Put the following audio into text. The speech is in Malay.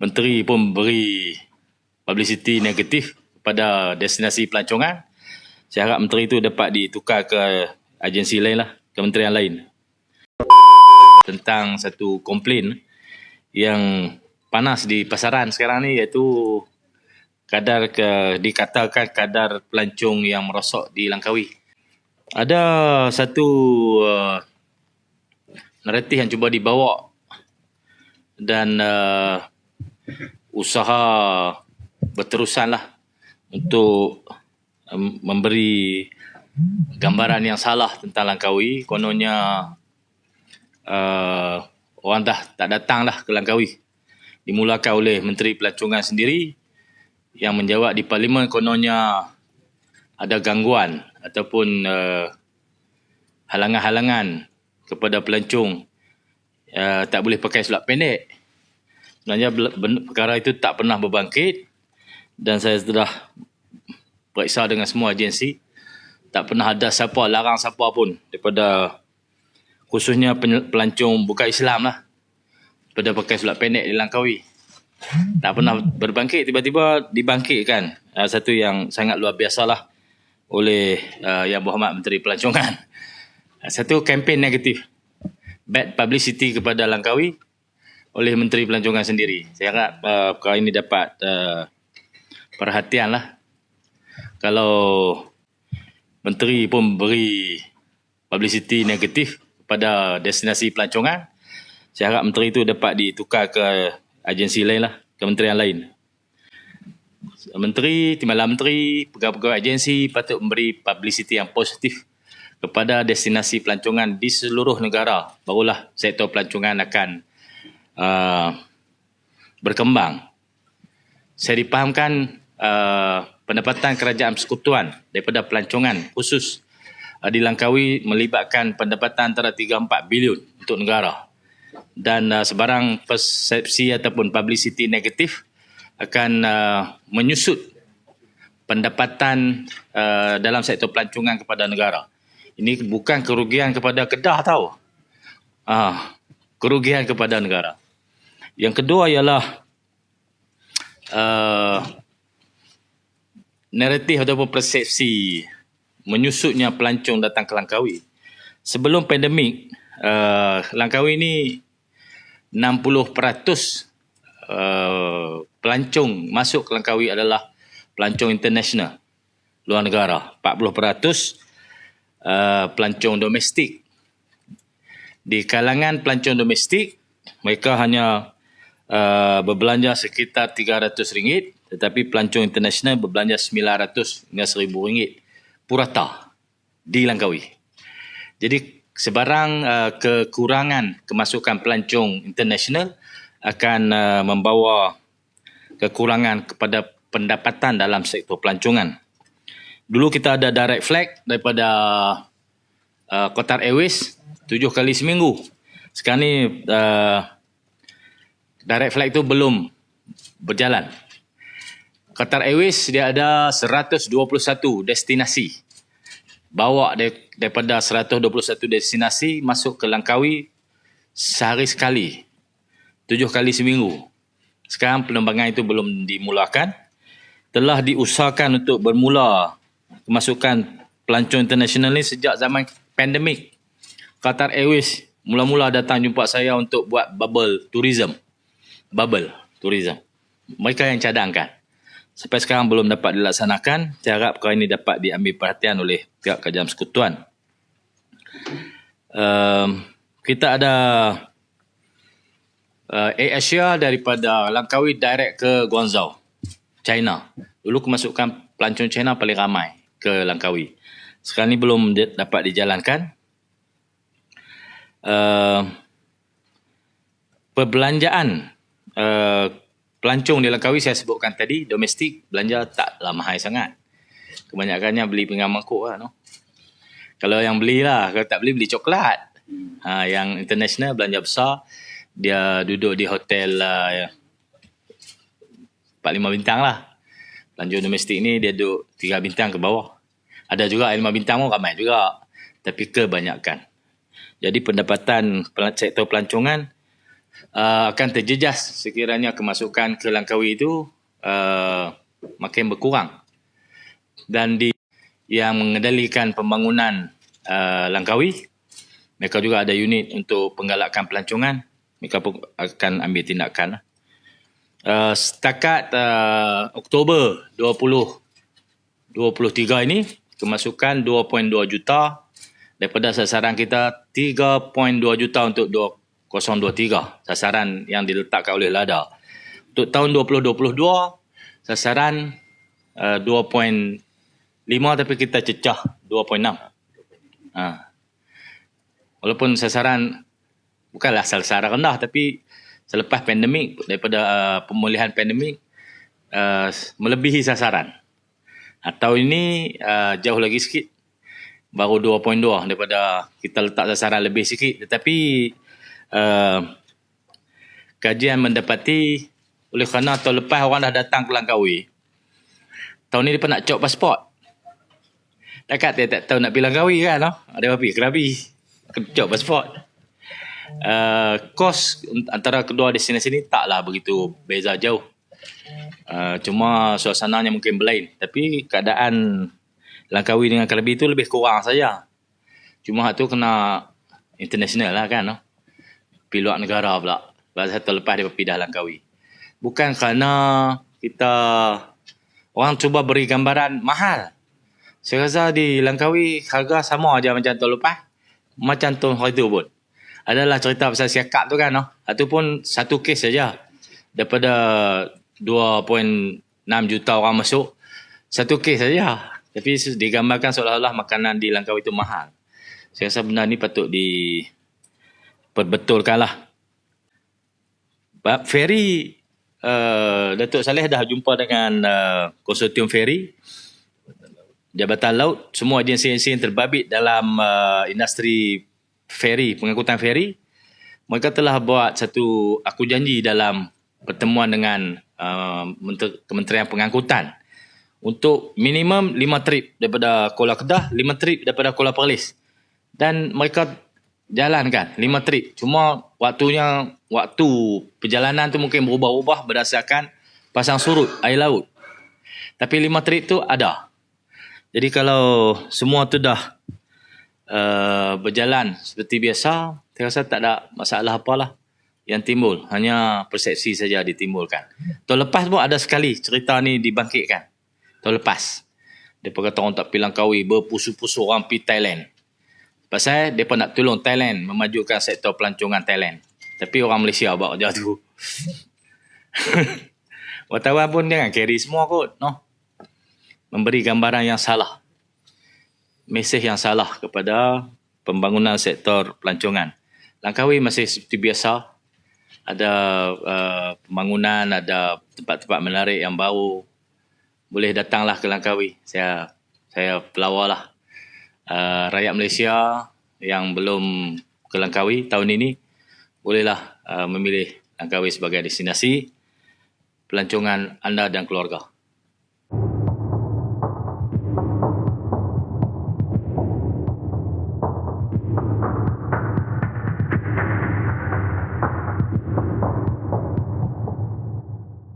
Menteri pun beri publicity negatif kepada destinasi pelancongan. Saya harap menteri itu dapat ditukar ke agensi lain lah, kementerian lain. Tentang satu komplain yang panas di pasaran sekarang ni, iaitu dikatakan kadar pelancong yang merosot di Langkawi. Ada satu naratif yang cuba dibawa dan usaha berterusanlah untuk memberi gambaran yang salah tentang Langkawi. Kononnya orang dah tak datanglah ke Langkawi. Dimulakan oleh Menteri Pelancongan sendiri yang menjawab di Parlimen, kononnya ada gangguan ataupun halangan-halangan kepada pelancong tak boleh pakai seluar pendek. Sebenarnya perkara itu tak pernah berbangkit dan saya sudah periksa dengan semua agensi. Tak pernah ada siapa larang siapa pun daripada, khususnya pelancong bukan Islam lah, daripada pakai seluar pendek di Langkawi. Tak pernah berbangkit, tiba-tiba dibangkitkan. Satu yang sangat luar biasa lah oleh Yang Berhormat Menteri Pelancongan. Satu kempen negatif, bad publicity kepada Langkawi oleh Menteri Pelancongan sendiri. Saya harap perkara ini dapat perhatian lah. Kalau menteri pun beri publicity negatif kepada destinasi pelancongan, saya harap menteri itu dapat ditukar ke agensi lain lah, kementerian lain. Menteri, timbalan menteri, pegawai-pegawai agensi patut memberi publicity yang positif kepada destinasi pelancongan di seluruh negara. Barulah sektor pelancongan akan berkembang. Saya dipahamkan pendapatan kerajaan persekutuan daripada pelancongan khusus di Langkawi melibatkan pendapatan antara 3-4 bilion untuk negara. Dan sebarang persepsi ataupun publicity negatif akan menyusut pendapatan dalam sektor pelancongan kepada negara. Ini bukan kerugian kepada Kedah tau. Kerugian kepada negara. Yang kedua ialah naratif ataupun persepsi menyusutnya pelancong datang ke Langkawi. Sebelum pandemik, Langkawi ni 60% pelancong masuk ke Langkawi adalah pelancong international, luar negara. 40% pelancong domestik. Di kalangan pelancong domestik, mereka hanya berbelanja sekitar RM300, tetapi pelancong international berbelanja RM900 hingga RM1,000 purata di Langkawi. Jadi sebarang kekurangan kemasukan pelancong international akan membawa kekurangan kepada pendapatan dalam sektor pelancongan. Dulu kita ada direct flight daripada Qatar Airways 7 kali seminggu. Sekarang ni direct flight tu belum berjalan. Qatar Airways dia ada 121 destinasi. Bawa daripada 121 destinasi masuk ke Langkawi sehari sekali. 7 kali seminggu. Sekarang penerbangan itu belum dimulakan. Telah diusahakan untuk bermula kemasukan pelancong international ni sejak zaman pandemik. Qatar Airways mula-mula datang jumpa saya untuk buat bubble tourism. Mereka yang cadangkan. Sampai sekarang belum dapat dilaksanakan. Saya harap perkara ini dapat diambil perhatian oleh pihak kerajaan persekutuan. Kita ada Air Asia daripada Langkawi direct ke Guangzhou, China. Dulu kemasukan pelancong China paling ramai ke Langkawi. Sekarang ni belum dapat dijalankan. Perbelanjaan pelancong di Langkawi saya sebutkan tadi, domestik belanja taklah mahal sangat. Kebanyakannya beli pinggan mangkuk lah. No? Kalau yang belilah, kalau tak beli coklat. Yang international belanja besar, dia duduk di hotel 4-5 bintang lah. Pelancong domestik ni dia duduk 3 bintang ke bawah. Ada juga 5 bintang pun ramai juga. Tapi kebanyakan. Jadi pendapatan sektor pelancongan akan terjejas sekiranya kemasukan ke Langkawi itu makin berkurang. Dan yang mengendalikan pembangunan Langkawi, mereka juga ada unit untuk penggalakkan pelancongan. Mereka pun akan ambil tindakan. Setakat Oktober 2023 ini, kemasukan 2.2 juta daripada sasaran kita 3.2 juta untuk 2023, sasaran yang diletakkan oleh LADA. Untuk tahun 2022, sasaran 2.5 tapi kita cecah 2.6. Walaupun sasaran bukanlah sasaran rendah, tapi selepas pandemik, daripada pemulihan pandemik, melebihi sasaran. Tahun ini jauh lagi sikit, baru 2.2 daripada kita letak sasaran lebih sikit. Tetapi kajian mendapati oleh kerana tahun lepas orang dah datang ke Langkawi, tahun ni dia nak cop pasport. Dekat dia tak tahu nak pergi Langkawi kan? Ada apa? Kerabi. Cop pasport. Kos antara kedua destinasi ni taklah begitu beza jauh. Cuma suasananya mungkin berlain. Tapi keadaan Langkawi dengan Krabi itu lebih kurang saja. Cuma tu kena international lah kan. Pergi luar negara pula. Lepas satu lepas dia pindah Langkawi. Bukan kerana kita orang cuba beri gambaran mahal. Saya rasa di Langkawi harga sama aja macam tahun lepas. Macam tahun itu pun. Adalah cerita pasal siakap tu kan. Itu pun satu kes saja. Daripada 2.6 juta orang masuk, satu kes saja. Tapi digambarkan seolah-olah makanan di Langkawi itu mahal. Saya rasa benda ni patut diperbetulkan lah. Ferry, Datuk Saleh dah jumpa dengan konsortium ferry, Jabatan Laut, semua agensi-agensi yang terbabit dalam industri ferry, pengangkutan ferry. Mereka telah buat satu aku janji dalam pertemuan dengan Kementerian Pengangkutan untuk minimum 5 trip daripada Kuala Kedah, 5 trip daripada Kuala Perlis. Dan mereka jalankan 5 trip. Cuma waktu perjalanan tu mungkin berubah-ubah berdasarkan pasang surut air laut. Tapi 5 trip tu ada. Jadi kalau semua tu dah berjalan seperti biasa, saya rasa tak ada masalah apalah yang timbul. Hanya persepsi saja ditimbulkan. Tahun lepas pun ada sekali cerita ni dibangkitkan. Tahun lepas. Mereka kata orang tak pergi Langkawi, berpusu-pusu orang pergi Thailand. Pasal mereka nak tolong Thailand memajukan sektor pelancongan Thailand. Tapi orang Malaysia buat kerja tu. Wartawan pun jangan carry semua kot. No? Memberi gambaran yang salah. Mesej yang salah kepada pembangunan sektor pelancongan. Langkawi masih seperti biasa. Ada pembangunan, ada tempat-tempat menarik yang baru. Boleh datanglah ke Langkawi. Saya pelawarlah rakyat Malaysia yang belum ke Langkawi tahun ini, bolehlah memilih Langkawi sebagai destinasi pelancongan anda dan keluarga.